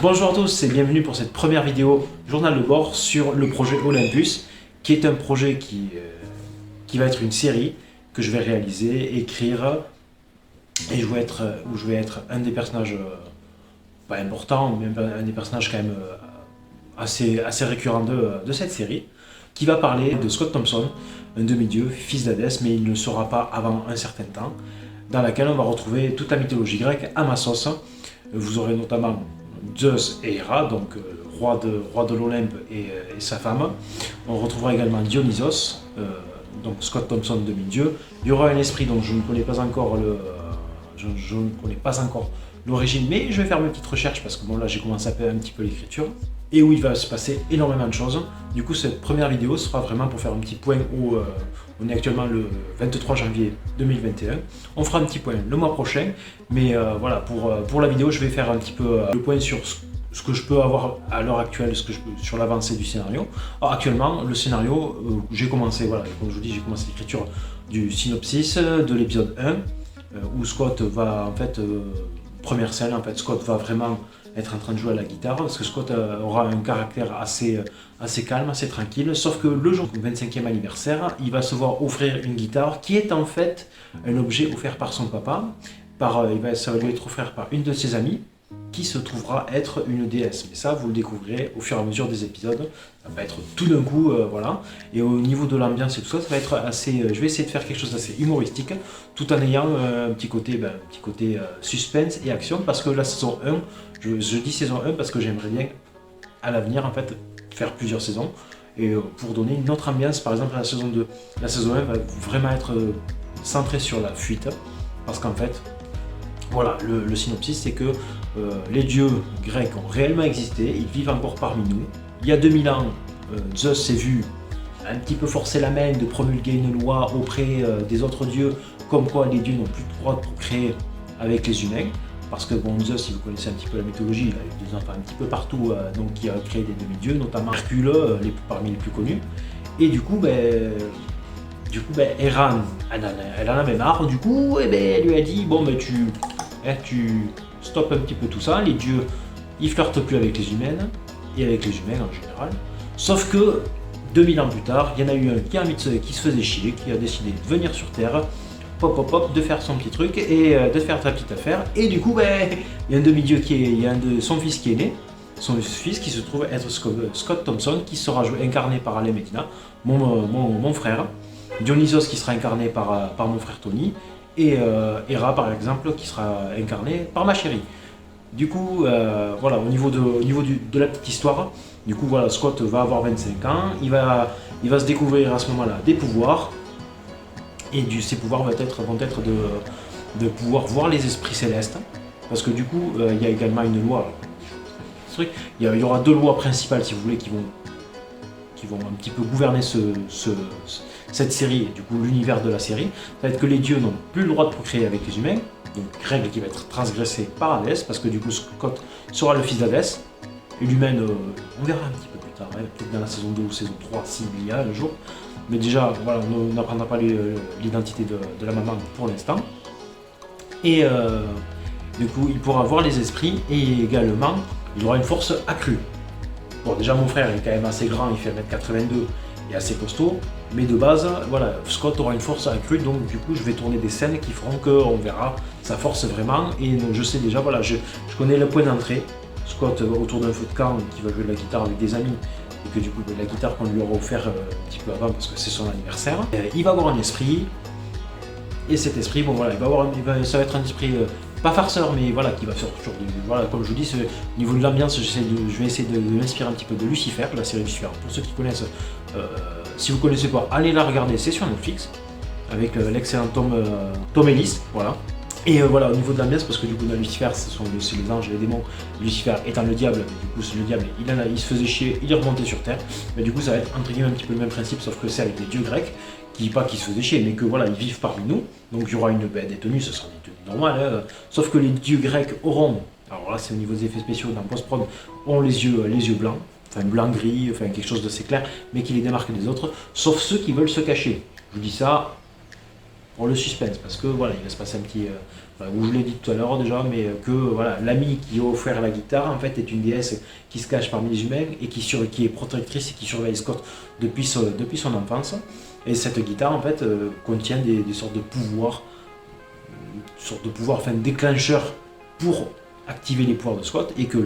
Bonjour à tous et bienvenue pour cette première vidéo journal de bord sur le projet Olympus, qui est un projet qui va être une série que je vais réaliser, écrire, et où je vais être un des personnages pas importants, mais un des personnages quand même assez récurrents de cette série, qui va parler de Scott Thompson, un demi-dieu, fils d'Hadès, mais il ne le sera pas avant un certain temps, dans laquelle on va retrouver toute la mythologie grecque à ma sauce. Vous aurez notamment Zeus et Héra, donc roi de l'Olympe et sa femme. On retrouvera également Dionysos, donc Scott Thompson, demi-dieu. Il y aura un esprit dont je ne connais pas encore l'origine, mais je vais faire mes petites recherches parce que bon, là j'ai commencé à faire un petit peu l'écriture et où il va se passer énormément de choses. Du coup, cette première vidéo sera vraiment pour faire un petit point où on est actuellement le 23 janvier 2021. On fera un petit point le mois prochain, mais voilà, pour la vidéo, je vais faire un petit peu le point sur ce que je peux avoir à l'heure actuelle, sur l'avancée du scénario. Alors, actuellement, le scénario, j'ai commencé, voilà, comme je vous dis, j'ai commencé l'écriture du synopsis de l'épisode 1, où Scott va, en fait, première scène, en fait, Scott va vraiment être en train de jouer à la guitare, parce que Scott aura un caractère assez calme, assez tranquille, sauf que le jour du 25e anniversaire, il va se voir offrir une guitare qui est en fait un objet offert par son papa, ça va lui être offert par une de ses amies, qui se trouvera être une déesse. Mais ça, vous le découvrirez au fur et à mesure des épisodes. Ça va être tout d'un coup, voilà. Et au niveau de l'ambiance et tout ça, ça va être assez... je vais essayer de faire quelque chose d'assez humoristique, tout en ayant un petit côté suspense et action, parce que la saison 1, je dis saison 1 parce que j'aimerais bien, à l'avenir, en fait, faire plusieurs saisons, et pour donner une autre ambiance, par exemple, à la saison 2. La saison 1 va vraiment être centrée sur la fuite, parce qu'en fait, voilà, le synopsis, c'est que les dieux grecs ont réellement existé, ils vivent encore parmi nous. Il y a 2000 ans, Zeus s'est vu un petit peu forcer la main de promulguer une loi auprès des autres dieux, comme quoi les dieux n'ont plus le droit de procréer avec les humains. Parce que bon, Zeus, si vous connaissez un petit peu la mythologie, il a eu des enfants un petit peu partout, donc il a créé des demi-dieux, notamment Hercule, parmi les plus connus. Et du coup, Héra, elle en avait marre, du coup, elle lui a dit, bon, tu stoppes un petit peu tout ça, les dieux, ils flirtent plus avec les humaines, et avec les humains en général. Sauf que, 2000 ans plus tard, il y en a eu un qui se faisait chier, qui a décidé de venir sur Terre, de faire son petit truc, et de faire sa petite affaire, et du coup, il y a un demi-dieu il y a son fils qui est né, son fils qui se trouve être Scott Thompson, qui sera incarné par Alain Medina, mon frère, Dionysos qui sera incarné par mon frère Tony, et Héra par exemple qui sera incarné par ma chérie. Du coup, voilà, au niveau de la petite histoire, du coup voilà, Scott va avoir 25 ans, il va se découvrir à ce moment-là des pouvoirs, et ces pouvoirs vont être de pouvoir voir les esprits célestes, parce que du coup, il y a également une loi. Il y aura deux lois principales, si vous voulez, qui vont un petit peu gouverner cette série, du coup l'univers de la série. Ça va être que les dieux n'ont plus le droit de procréer avec les humains, donc règle qui va être transgressée par Hadès, parce que du coup Scott sera le fils d'Hadès, et lui-même, on verra un petit peu plus tard, peut-être dans la saison 2 ou saison 3, s'il y a un jour. Mais déjà, voilà, on n'apprendra pas l'identité de la maman pour l'instant. Et du coup, il pourra voir les esprits, et également, il aura une force accrue. Bon, déjà, mon frère est quand même assez grand, il fait 1m82 et assez costaud, mais de base, voilà, Scott aura une force accrue, donc du coup, je vais tourner des scènes qui feront qu'on verra sa force vraiment, et donc, je sais déjà, voilà, je connais le point d'entrée. Scott autour d'un feu de camp qui va jouer de la guitare avec des amis, et que du coup, la guitare qu'on lui aura offert un petit peu avant parce que c'est son anniversaire, il va avoir un esprit, et cet esprit, bon voilà, ça va être un esprit pas farceur, mais voilà, qui va faire toujours voilà, comme je vous dis, au niveau de l'ambiance, je vais essayer de m'inspirer un petit peu de Lucifer, la série Lucifer. Pour ceux qui connaissent, si vous connaissez pas, allez la regarder, c'est sur Netflix, avec l'excellent Tom Ellis, voilà. Et voilà, au niveau de l'ambiance, parce que du coup, dans Lucifer, c'est les anges et les démons. Lucifer étant le diable, du coup, c'est le diable, il se faisait chier, il est remonté sur Terre. Mais du coup, ça va être entre guillemets un petit peu le même principe, sauf que c'est avec les dieux grecs, pas qui se faisaient chier, mais que voilà, ils vivent parmi nous. Donc il y aura des tenues, ce sera des tenues normales, sauf que les dieux grecs auront, alors là c'est au niveau des effets spéciaux, dans post-prod, auront les yeux blancs, enfin blanc-gris, enfin quelque chose d'assez clair, mais qui les démarque des autres, sauf ceux qui veulent se cacher. Je vous dis ça, pour le suspense, parce que voilà, il va se passer un petit, voilà, je l'ai dit tout à l'heure déjà, mais que voilà, l'ami qui a offert la guitare en fait est une déesse qui se cache parmi les humains et qui est protectrice et qui surveille Scott depuis son enfance. Et cette guitare en fait contient des sortes de pouvoirs, enfin déclencheurs pour activer les pouvoirs de Scott, et que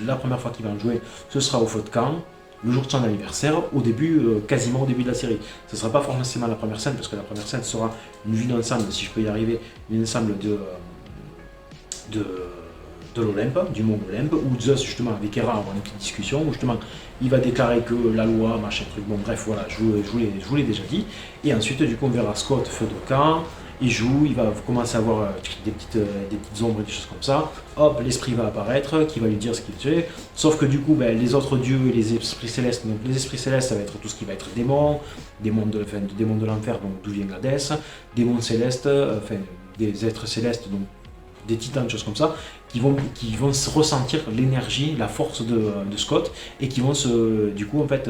la première fois qu'il va en jouer, ce sera au feu de camp, le jour de son anniversaire, au début, quasiment au début de la série. Ce ne sera pas forcément la première scène, parce que la première scène sera une vue d'ensemble, si je peux y arriver, une ensemble de l'Olympe, du monde Olympe, où Zeus justement avec Hera aura une petite discussion, où justement il va déclarer que la loi, machin truc, bon bref voilà, je vous l'ai déjà dit. Et ensuite du coup on verra Scott feu de camp, il joue, il va commencer à avoir des petites ombres et des choses comme ça. Hop, l'esprit va apparaître, qui va lui dire ce qu'il fait. Sauf que du coup, les autres dieux et les esprits célestes, donc les esprits célestes, ça va être tout ce qui va être démons, démons de l'enfer, donc d'où vient Hadès, démons célestes, des êtres célestes, donc des titans, des choses comme ça, qui vont se ressentir l'énergie, la force de Scott, et qui vont du coup en fait,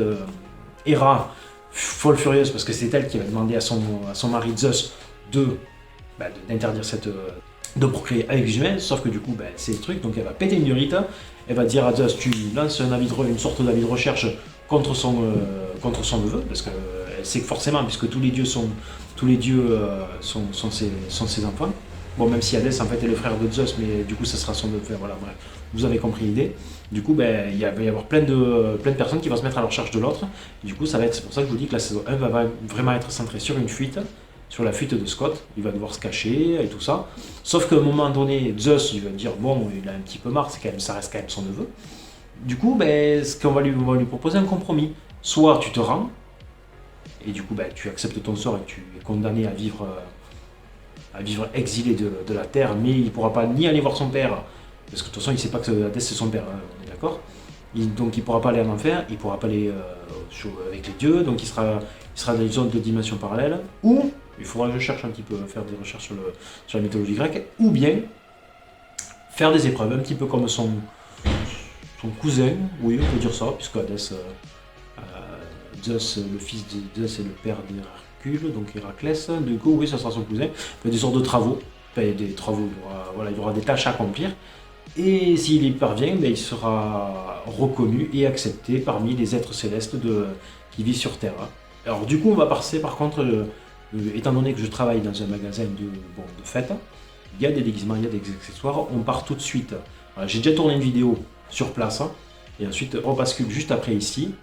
Hera, folle furieuse, parce que c'est elle qui va demander à son mari Zeus d'interdire de procréer avec les humains, sauf que du coup c'est le truc, donc elle va péter une durite, elle va dire à Zeus, tu lances une sorte d'avis de recherche contre son neveu, parce que elle sait que forcément, puisque tous les dieux sont ses enfants. Bon, même si Hadès en fait est le frère de Zeus, mais du coup ça sera son neveu, voilà, bref, vous avez compris l'idée. Du coup, il va y avoir plein de personnes qui vont se mettre à la recherche de l'autre. Du coup, c'est pour ça que je vous dis que la saison 1 va vraiment être centrée sur une fuite, sur la fuite de Scott. Il va devoir se cacher et tout ça. Sauf qu'à un moment donné, Zeus il va dire bon, il a un petit peu marre, ça reste quand même son neveu. Du coup, ce qu'on va lui proposer un compromis. Soit tu te rends, et du coup tu acceptes ton sort et tu es condamné à vivre exilé de la terre, mais il ne pourra pas ni aller voir son père, parce que de toute façon il ne sait pas que Hadès c'est son père, hein, on est d'accord. Donc il ne pourra pas aller en enfer, il ne pourra pas aller avec les dieux, donc il sera dans une zone de dimension parallèle, ou il faudra que je cherche un petit peu, faire des recherches sur la mythologie grecque, ou bien faire des épreuves, un petit peu comme son cousin, oui on peut dire ça, puisque Hadès, Zeus, le fils de Zeus est le père d'Hercule, donc Héraclès, du coup oui ça sera son cousin, il y a des sortes de travaux, il y aura des tâches à accomplir, et s'il y parvient, il sera reconnu et accepté parmi les êtres célestes qui vivent sur Terre. Alors du coup on va passer par contre, étant donné que je travaille dans un magasin de fêtes, il y a des déguisements, il y a des accessoires, on part tout de suite. Voilà, j'ai déjà tourné une vidéo sur place, et ensuite on bascule juste après ici.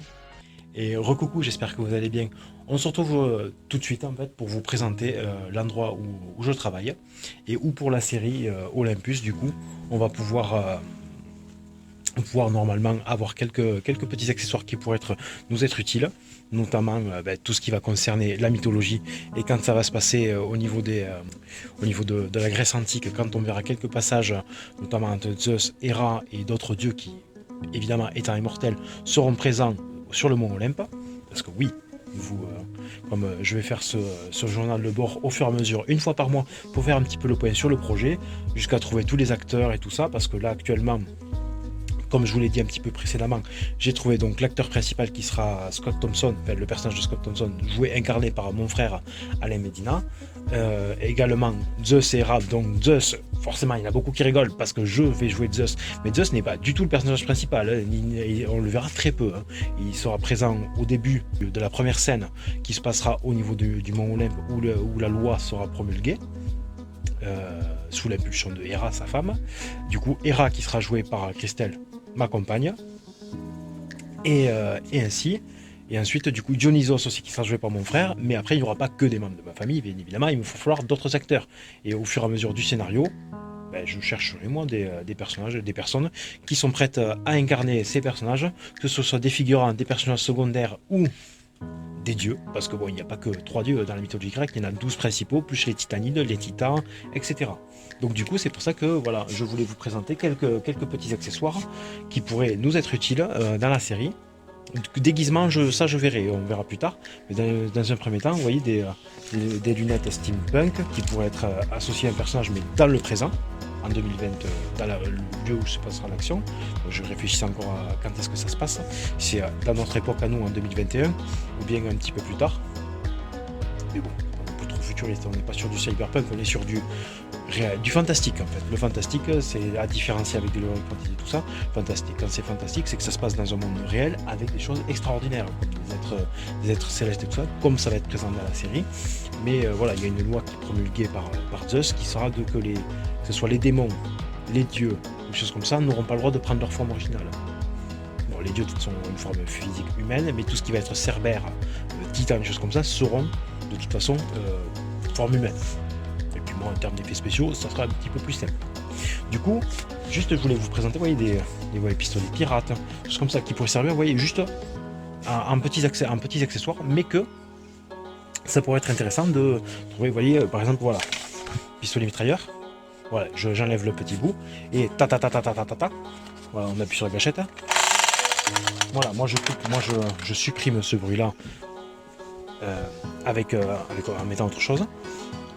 Et recoucou, j'espère que vous allez bien. On se retrouve tout de suite en fait pour vous présenter l'endroit où je travaille, et où pour la série Olympus du coup on va pouvoir normalement avoir quelques petits accessoires qui pourraient nous être utiles, notamment tout ce qui va concerner la mythologie, et quand ça va se passer au niveau de la Grèce antique, quand on verra quelques passages notamment entre Zeus, Héra et d'autres dieux qui évidemment étant immortels seront présents sur le mont Olympe, parce que oui, comme je vais faire ce journal de bord au fur et à mesure, une fois par mois, pour faire un petit peu le point sur le projet, jusqu'à trouver tous les acteurs et tout ça, parce que là actuellement, comme je vous l'ai dit un petit peu précédemment, j'ai trouvé donc l'acteur principal qui sera Scott Thompson, le personnage de Scott Thompson, incarné par mon frère Alain Medina. Également Zeus et Hera, donc Zeus, forcément il y en a beaucoup qui rigolent parce que je vais jouer Zeus, mais Zeus n'est pas du tout le personnage principal, on le verra très peu, il sera présent au début de la première scène qui se passera au niveau du mont Olympe où la loi sera promulguée. Sous l'impulsion de Hera, sa femme. Du coup, Hera qui sera jouée par Christelle, ma compagne, et ainsi. Et ensuite, du coup, Dionysos aussi qui sera joué par mon frère. Mais après, il n'y aura pas que des membres de ma famille, bien évidemment. Il me faut falloir d'autres acteurs. Et au fur et à mesure du scénario, je chercherai moi des personnages, des personnes qui sont prêtes à incarner ces personnages, que ce soit des figurants, des personnages secondaires ou des dieux, parce que il n'y a pas que 3 dieux dans la mythologie grecque, il y en a 12 principaux, plus les titanides, les titans, etc. Donc du coup, c'est pour ça que voilà, je voulais vous présenter quelques petits accessoires qui pourraient nous être utiles dans la série. Déguisement, ça je verrai, on verra plus tard. Mais dans un premier temps, vous voyez des lunettes steampunk qui pourraient être associées à un personnage, mais dans le présent, en 2020, dans le lieu où se passera l'action. Je réfléchis encore à quand est-ce que ça se passe. C'est dans notre époque à nous, en 2021, ou bien un petit peu plus tard. Mais bon, un peu trop futuriste, on n'est pas sur du cyberpunk, on est sur du fantastique en fait. Le fantastique, c'est à différencier avec de l'heroic fantasy et tout ça. Fantastique, quand c'est fantastique, c'est que ça se passe dans un monde réel avec des choses extraordinaires, des êtres célestes et tout ça, comme ça va être présent dans la série. Mais voilà, il y a une loi qui est promulguée par Zeus qui sera que ce soit les démons, les dieux, des choses comme ça, n'auront pas le droit de prendre leur forme originale. Bon, les dieux de toute façon ont une forme physique humaine, mais tout ce qui va être cerbère, titan, des choses comme ça, seront de toute façon forme humaine. Et puis moi, en termes d'effets spéciaux, ça sera un petit peu plus simple. Du coup, juste je voulais vous présenter, vous voyez, des pistolets pirates, des choses comme ça qui pourraient servir, vous voyez, juste un petits accessoires, mais que ça pourrait être intéressant de trouver, vous voyez, par exemple, voilà, pistolet mitrailleur. Voilà, j'enlève le petit bout et ta ta ta ta ta ta ta ta. Voilà, on appuie sur la gâchette. Voilà, moi je coupe, je supprime ce bruit-là en mettant autre chose.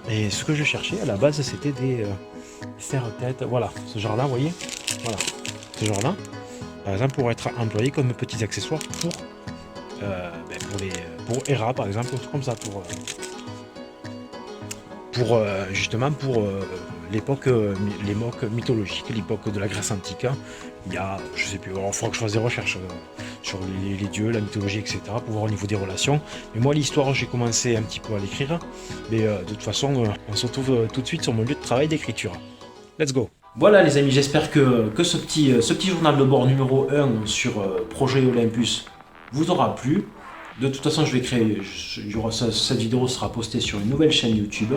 Et ce que je cherchais à la base, c'était des serre-têtes. Voilà, ce genre-là, vous voyez. Voilà, ce genre-là. Par exemple, pour être employé comme petits accessoires pour Hera, par exemple, comme ça, justement pour l'époque mythologique, l'époque de la Grèce antique. Il y a, je sais plus, il faudra que je fasse des recherches sur les dieux, la mythologie, etc. pour voir au niveau des relations. Mais moi, l'histoire, j'ai commencé un petit peu à l'écrire. Mais de toute façon, on se retrouve tout de suite sur mon lieu de travail d'écriture. Let's go! Voilà les amis, j'espère que ce petit journal de bord numéro 1 sur Projet Olympus vous aura plu. De toute façon, cette vidéo sera postée sur une nouvelle chaîne YouTube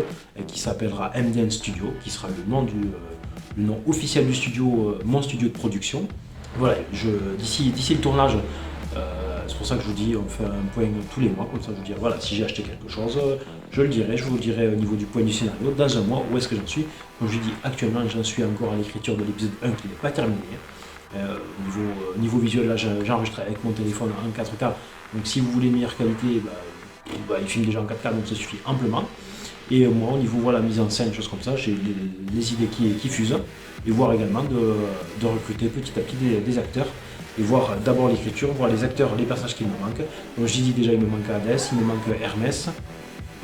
qui s'appellera MDN Studio, qui sera le nom officiel du studio, mon studio de production. Voilà, d'ici le tournage, c'est pour ça que je vous dis, on fait un point tous les mois, comme ça je vous dis, voilà, si j'ai acheté quelque chose, je vous le dirai au niveau du point du scénario, dans un mois, où est-ce que j'en suis. Comme je vous dis, actuellement, j'en suis encore à l'écriture de l'épisode 1 qui n'est pas terminé. Niveau visuel, là, j'enregistre avec mon téléphone en 4K. Donc si vous voulez une meilleure qualité, il filme déjà en 4K, donc ça suffit amplement. Et moi, au niveau mise en scène, choses comme ça, j'ai les idées qui fusent. Et voir également de recruter petit à petit des acteurs. Et voir d'abord l'écriture, voir les acteurs, les personnages qui me manquent. Donc j'ai dit déjà, il me manque Hades, il me manque Hermès.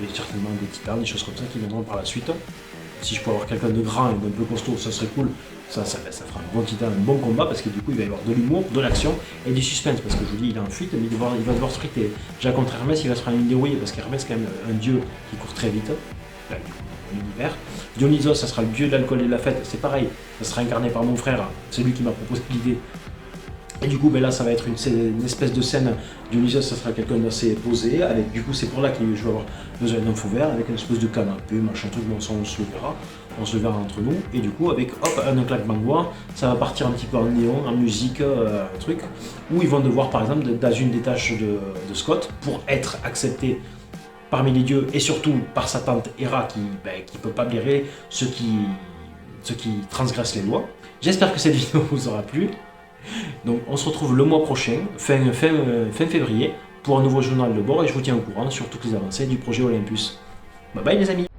Et certainement des titans, des choses comme ça qui viendront par la suite. Si je peux avoir quelqu'un de grand et d'un peu costaud, ça serait cool. Ça fera un bon titan, un bon combat, parce que du coup il va y avoir de l'humour, de l'action et du suspense, parce que je vous dis, il est en fuite, mais il va devoir se friter. Déjà contre Hermès, il va se prendre une dérouille, parce qu'Hermès c'est quand même un dieu qui court très vite, là, l'univers. Dionysos, ça sera le dieu de l'alcool et de la fête, c'est pareil, ça sera incarné par mon frère, c'est lui qui m'a proposé l'idée. Et du coup, là, ça va être une espèce de scène. Dionysos, ça sera quelqu'un d'assez posé. Avec, du coup, c'est pour là que je vais avoir besoin d'un fond vert, avec une espèce de canapé, machin truc, bon, ça, on se le verra. On se le verra entre nous. Et du coup, avec un claquement de doigts, ça va partir un petit peu en néon, en musique, un truc. Où ils vont devoir, par exemple, dans une des tâches de Scott, pour être accepté parmi les dieux, et surtout par sa tante Hera, qui ne peut pas blairer ceux qui transgressent les lois. J'espère que cette vidéo vous aura plu. Donc on se retrouve le mois prochain, fin février, pour un nouveau journal de bord, et je vous tiens au courant sur toutes les avancées du projet Olympus. Bye bye les amis!